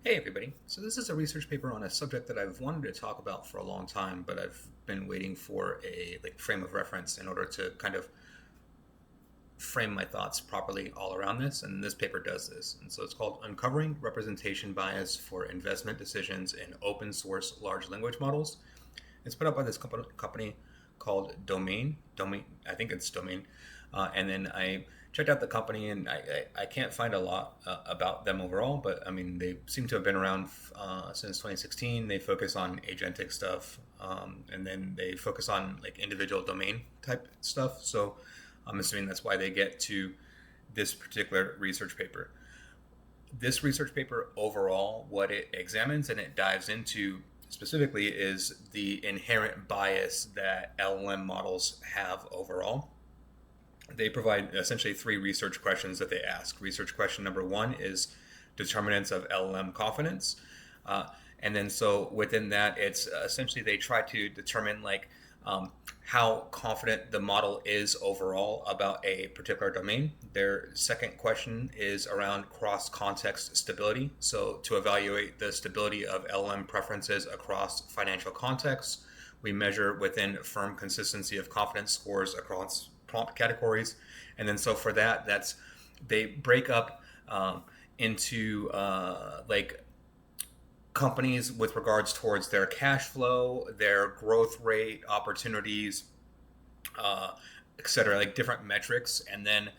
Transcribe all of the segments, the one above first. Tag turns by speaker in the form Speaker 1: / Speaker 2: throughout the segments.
Speaker 1: Hey everybody. So this is a research paper on a subject that I've wanted to talk about for a long time, but I've been waiting for a frame of reference in order to kind of frame my thoughts properly all around this, and this paper does this. And so it's called Uncovering Representation Bias for Investment Decisions in Open Source Large Language Models. It's put up by this company called Domain, I think it's Domain. And then I checked out the company, and I can't find a lot about them overall, but I mean, they seem to have been around since 2016. They focus on agentic stuff, and then they focus on like individual domain type stuff. So I'm assuming that's why they get to this particular research paper. This research paper overall, what it examines and it dives into specifically is the inherent bias that LLM models have overall. They provide essentially three research questions that they ask. Research question number one is determinants of LLM confidence. And then so within that, it's essentially they try to determine how confident the model is overall about a particular domain. Their second question is around cross-context stability. So to evaluate the stability of LLM preferences across financial contexts, we measure within firm consistency of confidence scores across prompt categories. And then so for that, they break up into companies with regards towards their cash flow, their growth rate, opportunities, et cetera, like different metrics, and then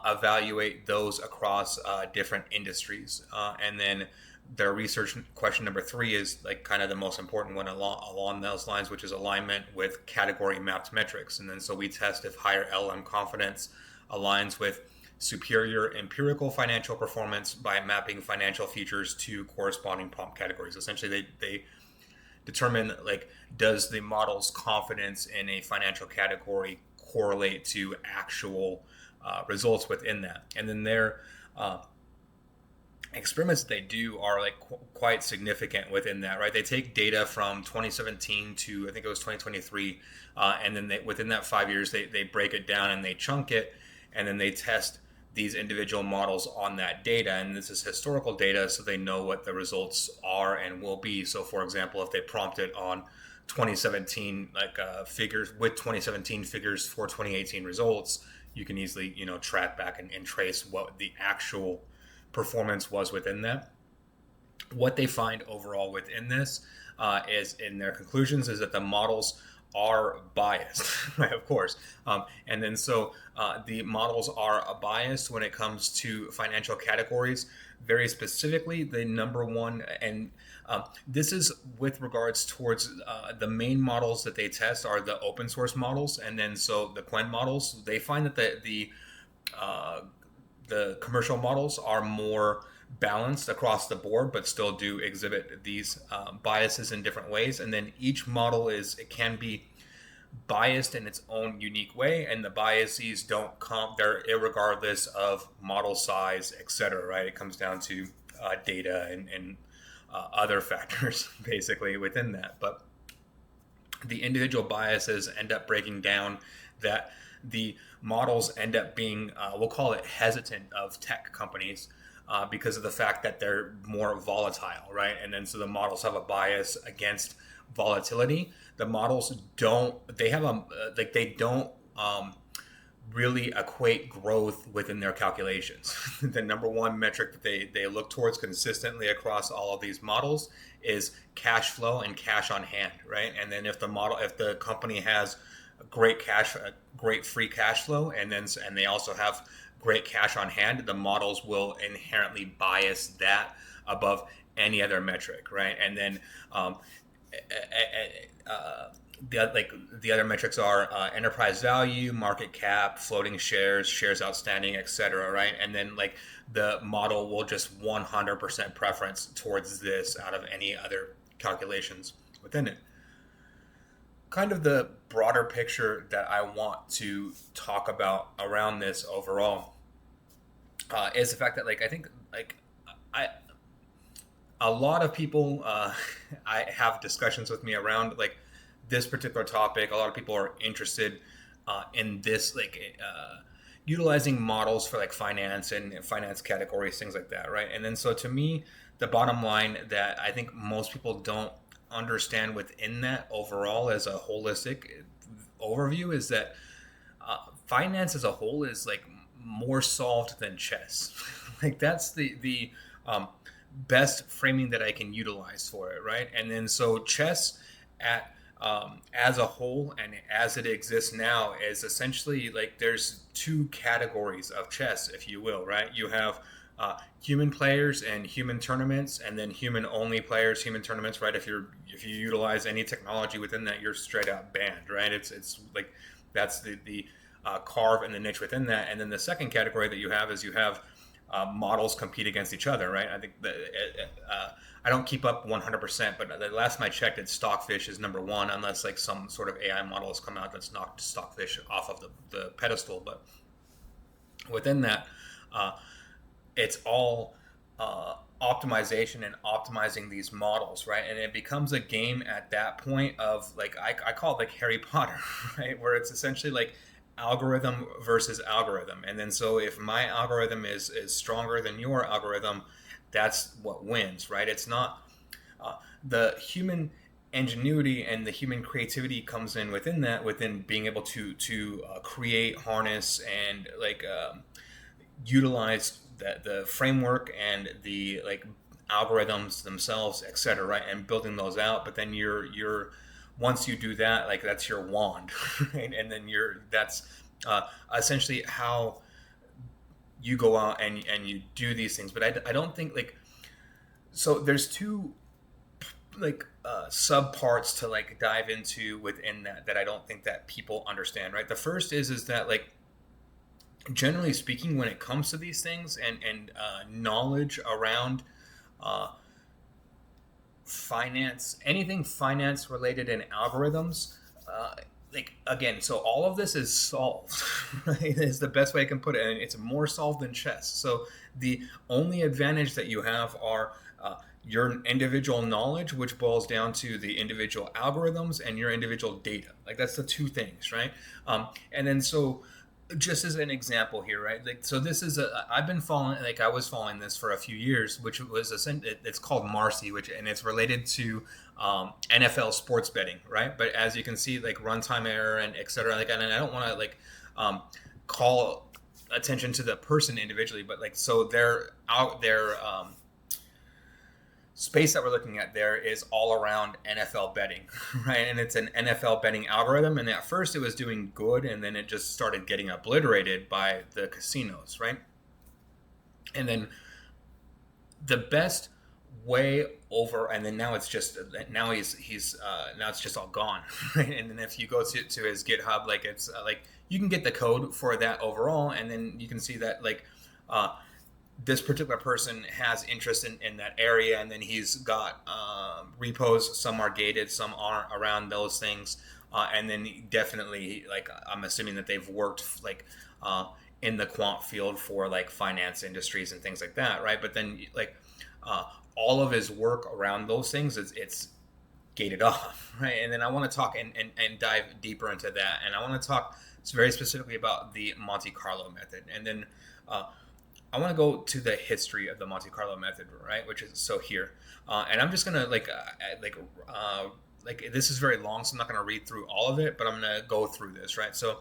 Speaker 1: evaluate those across different industries. And then their research question number three is like kind of the most important one along those lines, which is alignment with category mapped metrics. And then so we test if higher LM confidence aligns with superior empirical financial performance by mapping financial features to corresponding prompt categories. Essentially, they determine does the model's confidence in a financial category correlate to actual results within that. And then their experiments that they do are quite significant within that, right? They take data from 2017 to I think it was 2023, and then within that 5 years they break it down and they chunk it, and then they test these individual models on that data. And this is historical data, so they know what the results are and will be. So for example, if they prompt it on 2017 figures with 2017 figures for 2018 results, you can easily track back and trace what the actual performance was within that. What they find overall within this is in their conclusions is that the models are biased, right? Of course. And then so the models are biased when it comes to financial categories. Very specifically, the number one, and this is with regards towards the main models that they test are the open source models. And then so the Quen models, they find that the commercial models are more balanced across the board, but still do exhibit these biases in different ways. And then each model it can be biased in its own unique way, and the biases they're irregardless of model size, etc. Right? It comes down to data and other factors basically within that. But the individual biases end up breaking down that the models end up being, we'll call it hesitant of tech companies because of the fact that they're more volatile, right? And then so the models have a bias against volatility. The models don't really equate growth within their calculations. The number one metric that they look towards consistently across all of these models is cash flow and cash on hand, right? And then if the company has great free cash flow, and they also have great cash on hand, the models will inherently bias that above any other metric, right? And then the other metrics are enterprise value, market cap, floating shares outstanding, etc. Right? And then the model will just 100% preference towards this out of any other calculations within it. Kind of the broader picture that I want to talk about around this overall is the fact that I think a lot of people I have discussions with me around this particular topic. A lot of people are interested in this utilizing models for like finance and finance categories, things like that, right? And then so to me, the bottom line that I think most people don't understand within that overall as a holistic overview is that finance as a whole is like more solved than chess. Like that's the best framing that I can utilize for it, right? And then so chess at as a whole and as it exists now is essentially like there's two categories of chess, if you will, right? You have human players and human tournaments, and then human only players, human tournaments, right? If you utilize any technology within that, you're straight out banned, right? It's like that's the carve and the niche within that. And then the second category that you have is you have models compete against each other, right? I think that I don't keep up 100%, but the last time I checked, it's Stockfish is number one, unless like some sort of AI model has come out that's knocked Stockfish off of the pedestal. But within that, it's all optimization and optimizing these models, right? And it becomes a game at that point of like I call it like Harry Potter, right? Where it's essentially like algorithm versus algorithm. And then so if my algorithm is stronger than your algorithm, that's what wins, right? It's not the human ingenuity and the human creativity comes in within that, within being able to create, harness, and like utilize the framework and the like algorithms themselves, etc., right? And building those out. But then you're once you do that, like that's your wand, right? And then that's essentially how you go out and you do these things. But I don't think like so. There's two like sub parts to like dive into within that I don't think that people understand, right? The first is that like generally speaking, when it comes to these things and knowledge around finance, anything finance related and algorithms, like again, so all of this is solved, right? Is the best way I can put it, and it's more solved than chess. So the only advantage that you have are your individual knowledge, which boils down to the individual algorithms and your individual data. Like that's the two things, right? And then so just as an example here, right? Like, so this is I've been following, like I was following this for a few years, which was it's called Marcy, and it's related to NFL sports betting, right? But as you can see, like runtime error and et cetera, like, and I don't want to like call attention to the person individually, but like, so they're out there, space that we're looking at there is all around NFL betting, right? And it's an NFL betting algorithm. And at first it was doing good, and then it just started getting obliterated by the casinos, right? And then the best way over, and then now it's just now he's now it's just all gone, right? And then if you go to his GitHub, like it's like you can get the code for that overall, and then you can see that like this particular person has interest in that area, and then he's got repos. Some are gated, some aren't around those things, and then definitely, like I'm assuming that they've worked like in the quant field for like finance industries and things like that, right? But then like all of his work around those things, it's gated off, right? And then I want to talk and dive deeper into that, and I want to talk very specifically about the Monte Carlo method, and then I want to go to the history of the Monte Carlo method, right? Which is so here, and I'm just gonna like this is very long, so I'm not gonna read through all of it, but I'm gonna go through this, right? So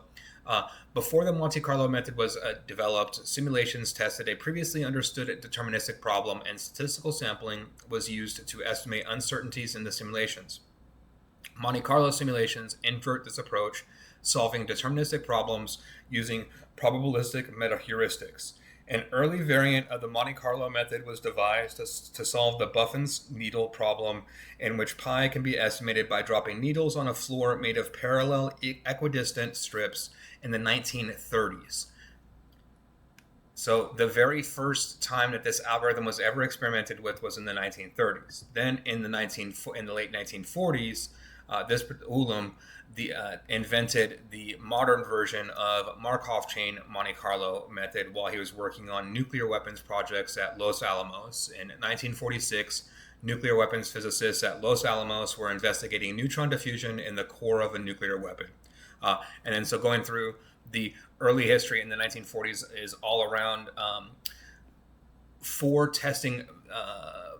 Speaker 1: before the Monte Carlo method was developed, simulations tested a previously understood deterministic problem, and statistical sampling was used to estimate uncertainties in the simulations. Monte Carlo simulations invert this approach, solving deterministic problems using probabilistic meta-heuristics. An early variant of the Monte Carlo method was devised to solve the Buffin's needle problem, in which pi can be estimated by dropping needles on a floor made of parallel equidistant strips in the 1930s. So the very first time that this algorithm was ever experimented with was in the 1930s. Then in the late 1940s, this Ulam invented the modern version of Markov chain Monte Carlo method while he was working on nuclear weapons projects at Los Alamos. In 1946, nuclear weapons physicists at Los Alamos were investigating neutron diffusion in the core of a nuclear weapon. And then so going through the early history in the 1940s is all around for testing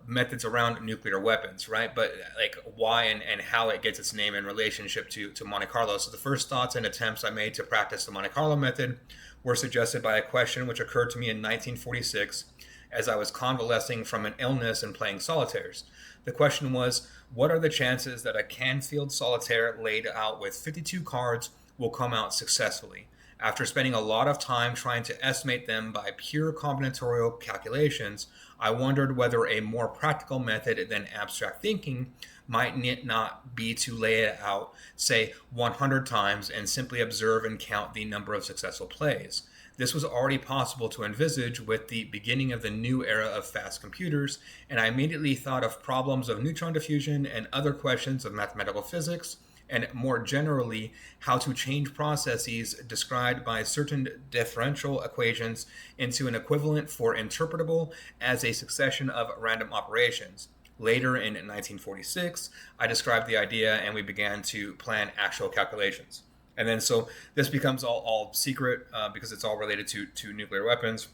Speaker 1: methods around nuclear weapons, right? But like why and how it gets its name in relationship to Monte Carlo. So the first thoughts and attempts I made to practice the Monte Carlo method were suggested by a question which occurred to me in 1946 as I was convalescing from an illness and playing solitaires. The question was, what are the chances that a Canfield solitaire laid out with 52 cards will come out successfully? After spending a lot of time trying to estimate them by pure combinatorial calculations, I wondered whether a more practical method than abstract thinking might not be to lay it out, say, 100 times and simply observe and count the number of successful plays. This was already possible to envisage with the beginning of the new era of fast computers, and I immediately thought of problems of neutron diffusion and other questions of mathematical physics, and more generally, how to change processes described by certain differential equations into an equivalent for interpretable as a succession of random operations. Later in 1946, I described the idea and we began to plan actual calculations. And then so this becomes all secret because it's all related to nuclear weapons.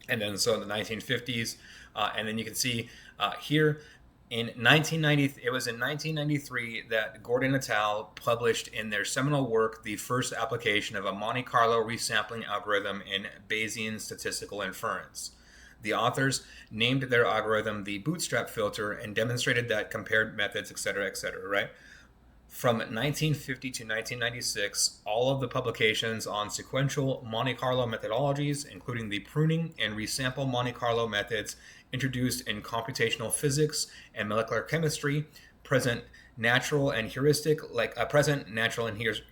Speaker 1: And then so in the 1950s, and then you can see here, in 1990, it was in 1993 that Gordon et al. Published in their seminal work the first application of a Monte Carlo resampling algorithm in Bayesian statistical inference. The authors named their algorithm the bootstrap filter and demonstrated that compared methods, etc., right? From 1950 to 1996, all of the publications on sequential Monte Carlo methodologies, including the pruning and resample Monte Carlo methods introduced in computational physics and molecular chemistry, present natural and heuristic like algorithms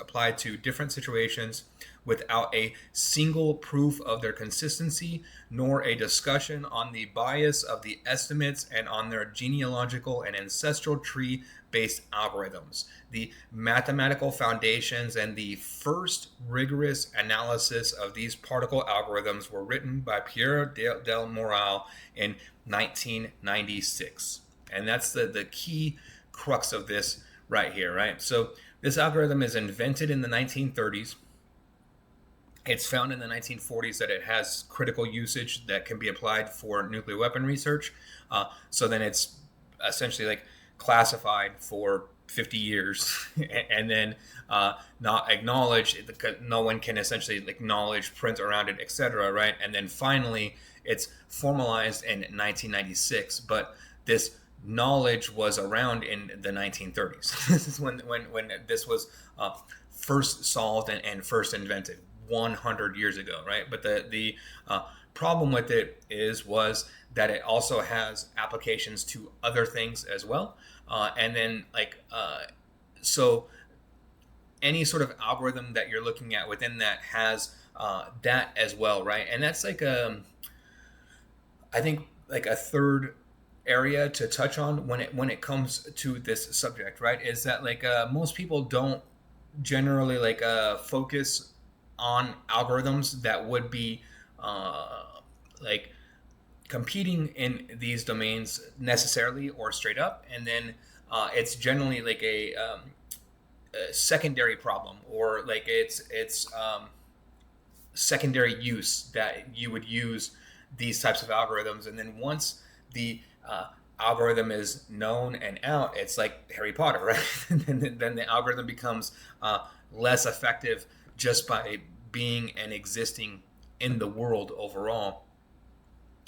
Speaker 1: applied to different situations without a single proof of their consistency, nor a discussion on the bias of the estimates and on their genealogical and ancestral tree based algorithms. The mathematical foundations and the first rigorous analysis of these particle algorithms were written by Pierre del Moral in 1996. And that's the key crux of this right here, right? So this algorithm is invented in the 1930s. It's found in the 1940s that it has critical usage that can be applied for nuclear weapon research. So then it's essentially like classified for 50 years and then not acknowledged. No one can essentially acknowledge, print around it, etc., right? And then finally it's formalized in 1996. But this knowledge was around in the 1930s. This is when this was first solved and first invented 100 years ago, right? But the problem with it was that it also has applications to other things as well. And then so any sort of algorithm that you're looking at within that has that as well, right? And that's I think a third area to touch on when it comes to this subject, right? Is that most people don't generally focus on algorithms that would be competing in these domains necessarily or straight up, and then it's generally a secondary problem, or it's secondary use that you would use these types of algorithms, and then once the algorithm is known and out, it's like Harry Potter, right? And then the algorithm becomes less effective just by being and existing in the world overall.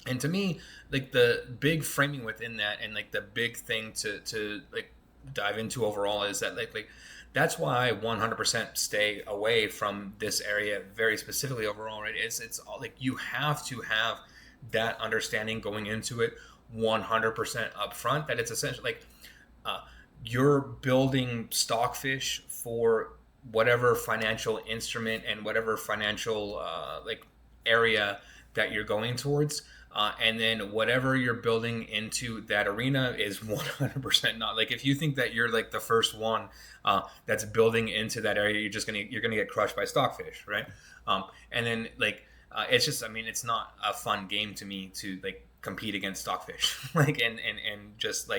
Speaker 1: And to me, the big framing within that, and the big thing to dive into overall is that that's why I 100% stay away from this area very specifically overall, right? It's all you have to have that understanding going into it 100% upfront, that it's essentially you're building stockfish for whatever financial instrument and whatever financial area that you're going towards, and then whatever you're building into that arena is 100% not if you think that you're the first one that's building into that area, you're gonna get crushed by stockfish, right? And then it's just, it's not a fun game to me to compete against stockfish, and just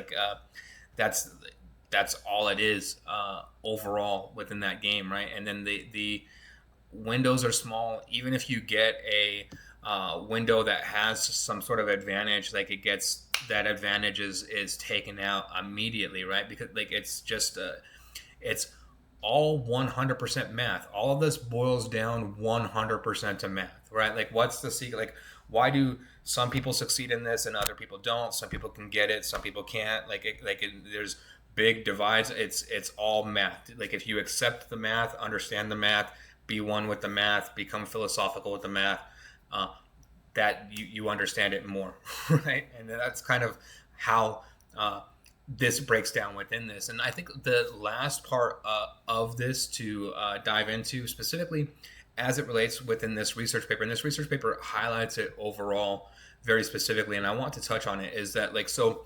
Speaker 1: that's that's all it is overall within that game, right? And then the windows are small. Even if you get a window that has some sort of advantage, like it gets that advantage is taken out immediately, right? Because like it's all 100% math. All of this boils down 100% to math, right? Like what's the secret? Like why do some people succeed in this and other people don't? Some people can get it, some people can't. There's big divides. It's all math. Like if you accept the math, understand the math, be one with the math, become philosophical with the math, uh, that you understand it more, right? And that's kind of how this breaks down within this. And I think the last part of this to dive into specifically as it relates within this research paper, and this research paper highlights it overall very specifically, and I want to touch on it, is that like, so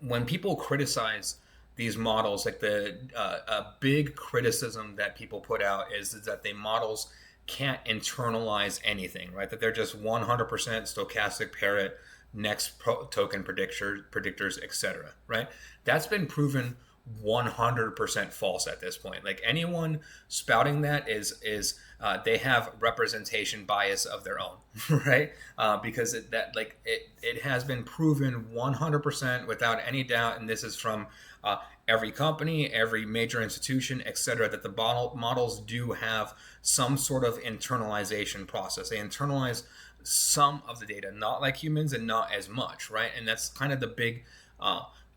Speaker 1: when people criticize these models, like a big criticism that people put out is that the models can't internalize anything, right? That they're just 100% stochastic parrot, next token predictors, etc. Right? That's been proven 100% false at this point. Like anyone spouting that is they have representation bias of their own, right? Because it has been proven 100% without any doubt, and this is from every company, every major institution, etc., that the models do have some sort of internalization process. They internalize some of the data, not like humans and not as much, right? And that's kind of the big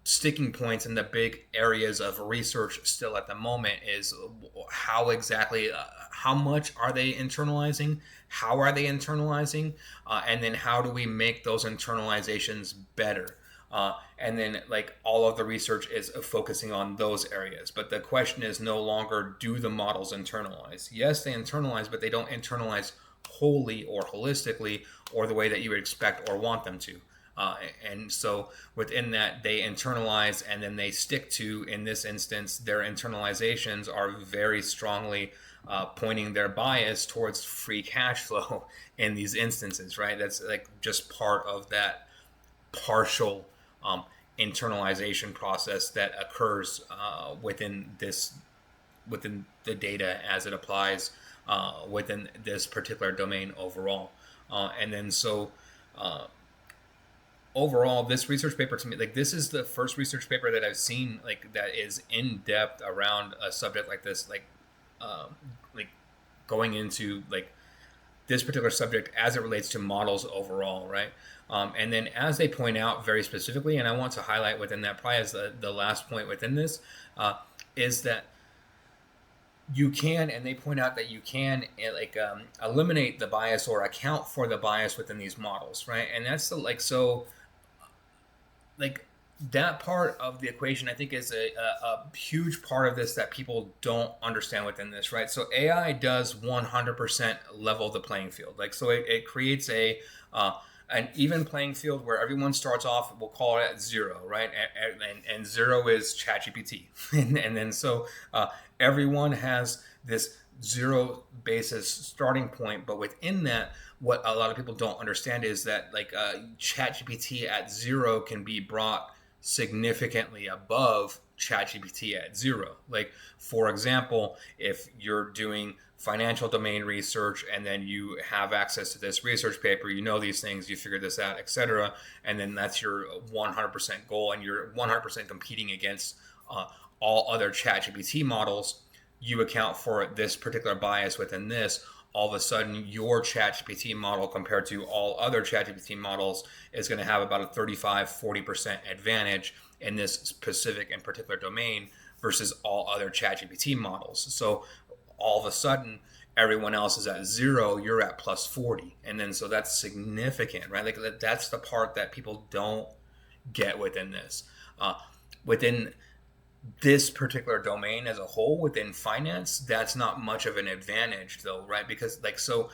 Speaker 1: sticking points and the big areas of research still at the moment is how exactly, how much are they internalizing? How are they internalizing? And then how do we make those internalizations better? And then like all of the research is focusing on those areas. But the question is no longer, do the models internalize? Yes, they internalize, but they don't internalize wholly or holistically or the way that you would expect or want them to. And so within that, they internalize and then they stick to, in this instance, their internalizations are very strongly pointing their bias towards free cash flow in these instances, right? That's like just part of that partial internalization process that occurs within the data as it applies within this particular domain overall. And then so overall, this research paper, to me, like this is the first research paper that I've seen like that is in depth around a subject like this, like going into like this particular subject as it relates to models overall, right? And then as they point out very specifically, and I want to highlight within that probably as the last point within this, is that you can, and they point out that you can eliminate the bias or account for the bias within these models, right? And that's like that part of the equation, I think, is a huge part of this that people don't understand within this, right? So AI does 100% level the playing field. Like, so it creates an even playing field where everyone starts off, we'll call it at zero, right? And zero is ChatGPT. And then so everyone has this zero basis starting point, but within that, what a lot of people don't understand is that like ChatGPT at zero can be brought significantly above ChatGPT at zero. Like, for example, if you're doing financial domain research and then you have access to this research paper, you know these things, you figure this out, etc., and then that's your 100% goal, and you're 100% competing against all other ChatGPT models, you account for this particular bias within this. All of a sudden, your ChatGPT model compared to all other ChatGPT models is going to have about a 35-40% advantage in this specific and particular domain versus all other ChatGPT models. So all of a sudden, everyone else is at zero, you're at plus 40. And then so that's significant, right? Like that's the part that people don't get within this. Within this particular domain as a whole, within finance, that's not much of an advantage though, right? Because like, so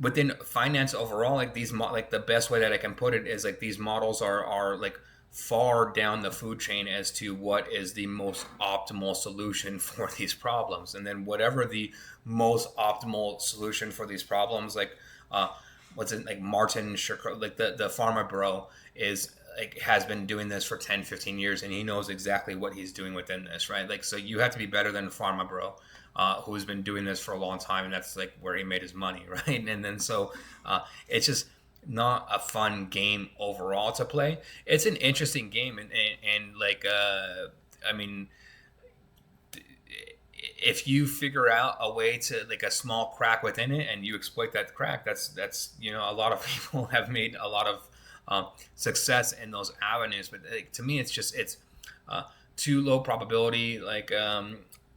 Speaker 1: within finance overall, like these like the best way that I can put it is like these models are like far down the food chain as to what is the most optimal solution for these problems. And then whatever the most optimal solution for these problems, like what's it, like Martin Shkreli, like the pharma bro is like has been doing this for 10, 15 years, and he knows exactly what he's doing within this, right? Like, so you have to be better than Pharma Bro, who's been doing this for a long time, and that's like where he made his money, right? And then so it's just not a fun game overall to play. It's an interesting game, and like I mean, if you figure out a way to like a small crack within it and you exploit that crack, that's a lot of people have made a lot of success in those avenues. But like, to me, it's too low probability.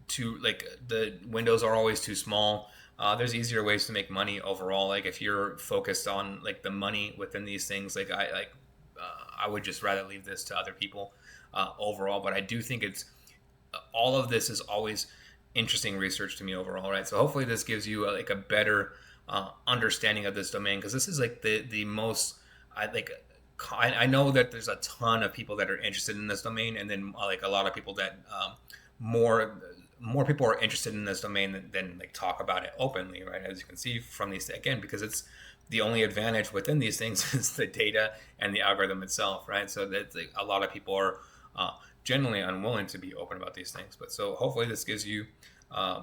Speaker 1: Too like the windows are always too small. There's easier ways to make money overall. Like if you're focused on like the money within these things, I would just rather leave this to other people overall. But I do think it's all of this is always interesting research to me overall, right? So hopefully this gives you like a better understanding of this domain, because this is like the most I know that there's a ton of people that are interested in this domain, and then like a lot of people that more people are interested in this domain than like talk about it openly, right? As you can see from these, again, because it's the only advantage within these things is the data and the algorithm itself, right? So that like, a lot of people are generally unwilling to be open about these things. But so hopefully this gives you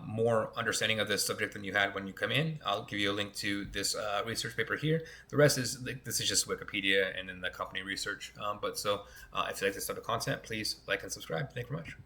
Speaker 1: more understanding of this subject than you had when you come in. I'll give you a link to this research paper here. The rest is this is just Wikipedia and then the company research. But so if you like this type of content, please like and subscribe. Thank you very much.